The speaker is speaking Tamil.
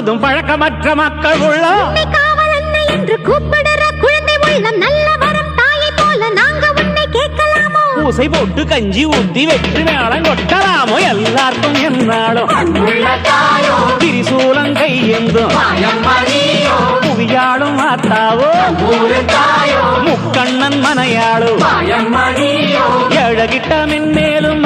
முழுவதும் பழக்கமற்ற மக்கள் உள்ளம் காவலன்னை என்று கூப்பிடுற குழந்தை உள்ளம் நல்ல வரம் தாயை போல நாங்க உன்னை கேட்கலாமோ பூசை போட்டு கஞ்சி ஊத்தி வெற்றி மேளம் கொட்டலாமோ எல்லாருக்கும் என்னாலும் திரிசூலம் கையெந்தும் புவியாளும் மாத்தாவோ முக்கண்ணன் மனையாளும் ஏழகிட்ட மென்மேலும்